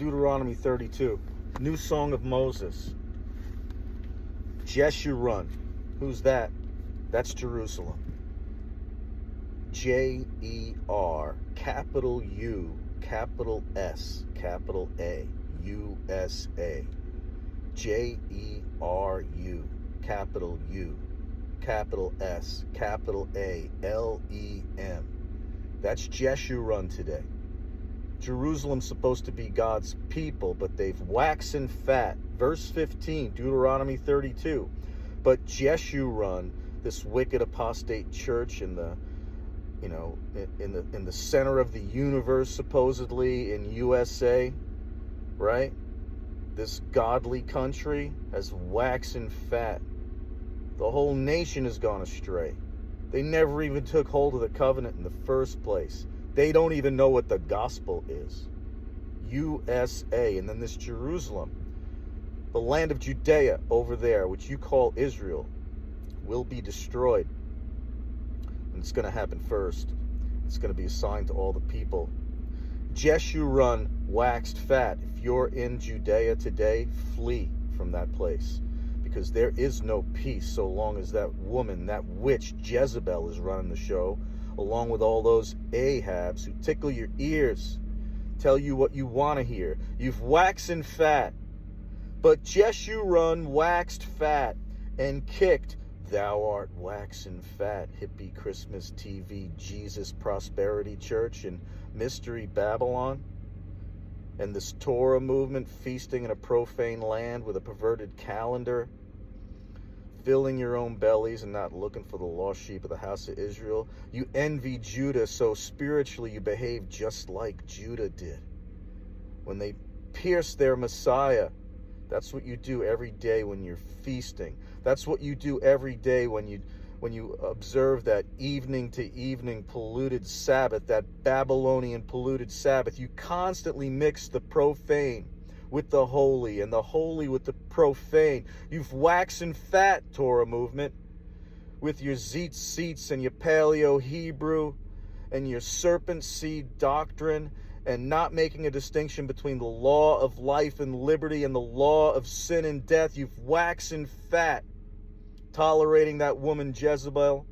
Deuteronomy 32. New Song of Moses. Jeshurun. Who's that? That's Jerusalem. J-E-R, capital U, capital S, capital A, USA. J-E-R-U, capital U, capital S, capital A, L-E-M. That's Jeshurun today. Jerusalem's supposed to be God's people, but they've waxen fat. Verse 15, Deuteronomy 32. But Jeshurun, this wicked apostate church in the in the center of the universe, supposedly in USA, right? This godly country has waxen fat. The whole nation has gone astray. They never even took hold of the covenant in the first place. They don't even know what the gospel is. USA, and then this Jerusalem, the land of Judea over there, which you call Israel, will be destroyed. And it's going to happen first. It's going to be assigned to all the people. Jeshurun waxed fat. If you're in Judea today, flee from that place, because there is no peace so long as that woman, that witch Jezebel, is running the show, along with all those Ahabs who tickle your ears, tell you what you want to hear. You've waxen fat. But Jeshurun waxed fat and kicked. Thou art waxen fat, hippie Christmas TV, Jesus Prosperity Church in Mystery Babylon. And this Torah movement feasting in a profane land with a perverted calendar, filling your own bellies and not looking for the lost sheep of the house of Israel. You envy Judah, so spiritually you behave just like Judah did when they pierced their Messiah. That's what you do every day when you're feasting. That's what you do every day when you observe that evening to evening polluted Sabbath, that Babylonian polluted Sabbath. You constantly mix the profane with the holy and the holy with the profane. You've waxen fat, Torah movement, with your Zeet Seats and your Paleo Hebrew and your serpent seed doctrine, and not making a distinction between the law of life and liberty and the law of sin and death. You've waxen fat, tolerating that woman Jezebel,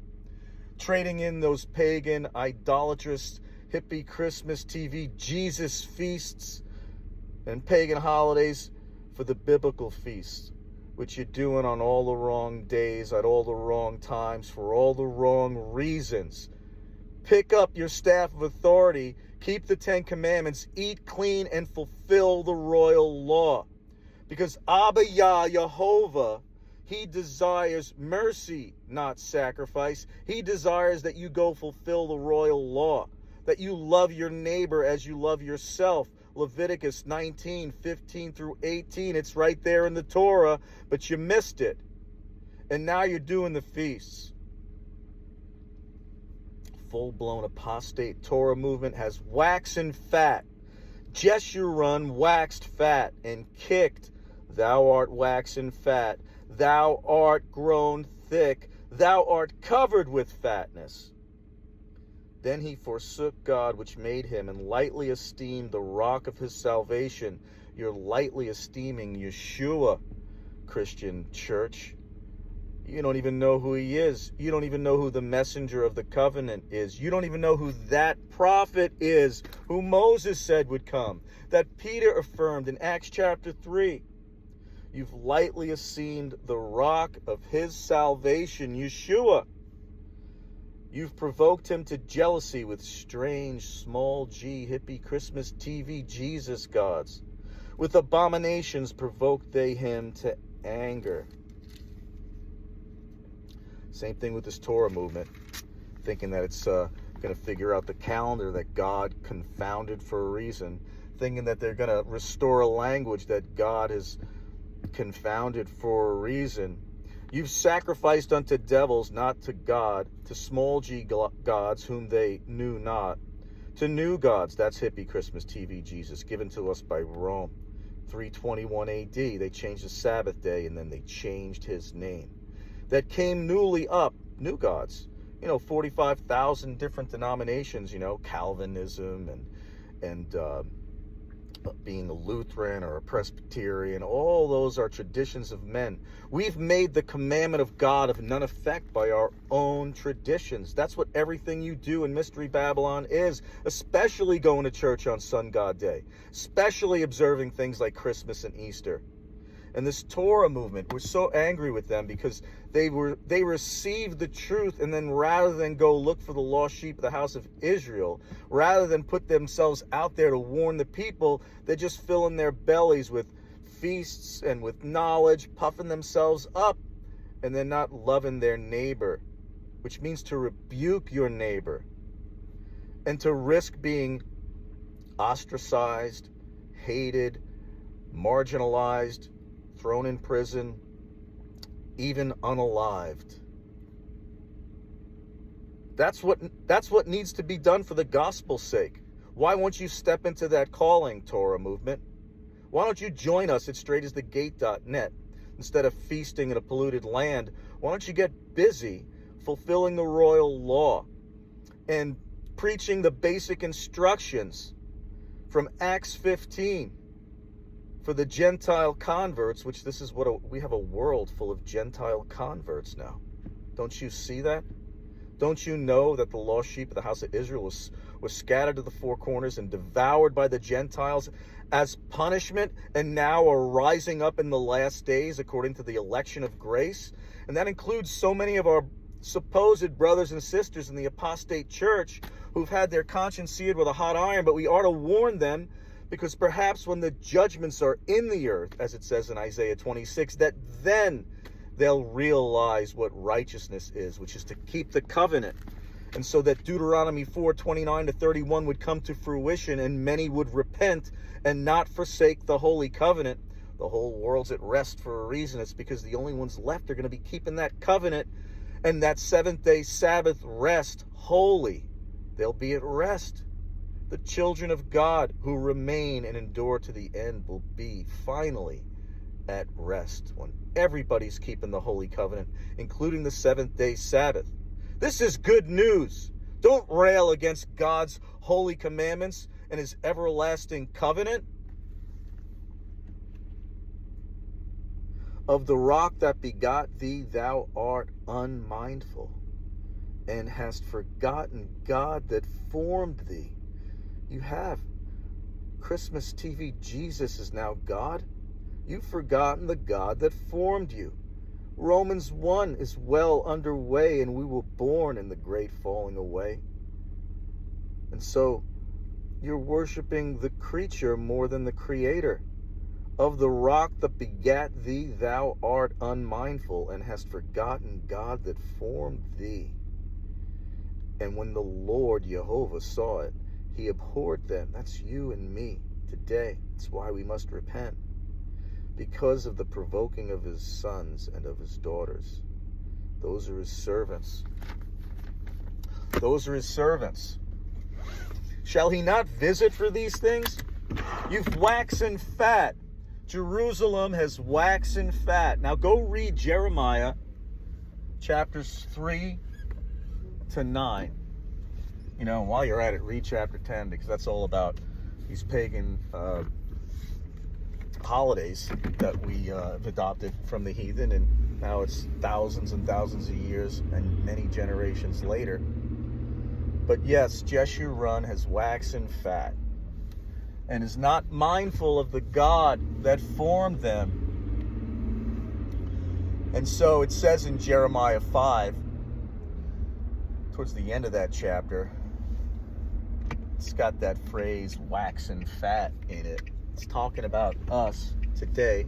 trading in those pagan, idolatrous, hippie Christmas TV Jesus feasts and pagan holidays for the biblical feasts, which you're doing on all the wrong days, at all the wrong times, for all the wrong reasons. Pick up your staff of authority, keep the 10 Commandments, eat clean, and fulfill the royal law. Because Abba Yah, Yehovah, he desires mercy, not sacrifice. He desires that you go fulfill the royal law, that you love your neighbor as you love yourself. Leviticus 19, 15 through 18. It's right there in the Torah, but you missed it. And now you're doing the feasts. Full-blown apostate Torah movement has waxen fat. Jeshurun waxed fat and kicked. Thou art waxen fat. Thou art grown thick. Thou art covered with fatness. Then he forsook God which made him, and lightly esteemed the rock of his salvation. You're lightly esteeming Yeshua, Christian church. You don't even know who he is. You don't even know who the messenger of the covenant is. You don't even know who that prophet is, who Moses said would come, that Peter affirmed in Acts chapter 3. You've lightly esteemed the rock of his salvation, Yeshua. You've provoked him to jealousy with strange, small g, hippie Christmas TV Jesus gods. With abominations provoked they him to anger. Same thing with this Torah movement, thinking that it's going to figure out the calendar that God confounded for a reason, thinking that they're going to restore a language that God has confounded for a reason. You've sacrificed unto devils, not to God, to small g gods whom they knew not, to new gods. That's hippie Christmas TV Jesus, given to us by Rome. 321 AD, they changed the Sabbath day, and then they changed his name. That came newly up, new gods. 45,000 different denominations, Calvinism and being a Lutheran or a Presbyterian. All those are traditions of men. We've made the commandment of God of none effect by our own traditions. That's what everything you do in Mystery Babylon is, especially going to church on Sun God Day, especially observing things like Christmas and Easter. And this Torah movement, we're so angry with them because they received the truth, and then rather than go look for the lost sheep of the house of Israel, rather than put themselves out there to warn the people, they're just filling their bellies with feasts and with knowledge, puffing themselves up, and they're not loving their neighbor, which means to rebuke your neighbor and to risk being ostracized, hated, marginalized, thrown in prison, even unalived. That's what needs to be done for the gospel's sake. Why won't you step into that calling, Torah movement? Why don't you join us at straightasthegate.net? Instead of feasting in a polluted land, why don't you get busy fulfilling the royal law and preaching the basic instructions from Acts 15 for the Gentile converts, which this is we have a world full of Gentile converts now. Don't you see that? Don't you know that the lost sheep of the house of Israel was scattered to the four corners and devoured by the Gentiles as punishment, and now are rising up in the last days according to the election of grace? And that includes so many of our supposed brothers and sisters in the apostate church who've had their conscience seared with a hot iron, but we ought to warn them, because perhaps when the judgments are in the earth, as it says in Isaiah 26, that then they'll realize what righteousness is, which is to keep the covenant. And so that Deuteronomy 4:29-31 would come to fruition, and many would repent and not forsake the holy covenant. The whole world's at rest for a reason. It's because the only ones left are going to be keeping that covenant and that seventh-day Sabbath rest holy. They'll be at rest. The children of God who remain and endure to the end will be finally at rest when everybody's keeping the holy covenant, including the seventh-day Sabbath. This is good news. Don't rail against God's holy commandments and his everlasting covenant. Of the rock that begot thee, thou art unmindful, and hast forgotten God that formed thee. You have. Christmas TV Jesus is now God. You've forgotten the God that formed you. Romans 1 is well underway, and we were born in the great falling away. And so you're worshiping the creature more than the creator. Of the rock that begat thee, thou art unmindful, and hast forgotten God that formed thee. And when the Lord Jehovah saw it, he abhorred them. That's you and me today. That's why we must repent. Because of the provoking of his sons and of his daughters. Those are his servants. Those are his servants. Shall he not visit for these things? You've waxen fat. Jerusalem has waxen fat. Now go read Jeremiah chapters 3 to 9. You know, while you're at it, read chapter 10, because that's all about these pagan holidays that we have adopted from the heathen, and now it's thousands and thousands of years and many generations later. But yes, Jeshurun has waxen fat and is not mindful of the God that formed them. And so it says in Jeremiah 5, towards the end of that chapter, it's got that phrase waxen fat in it. It's talking about us today.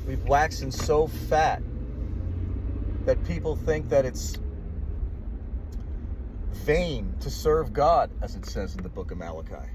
We've waxen so fat that people think that it's vain to serve God, as it says in the book of Malachi.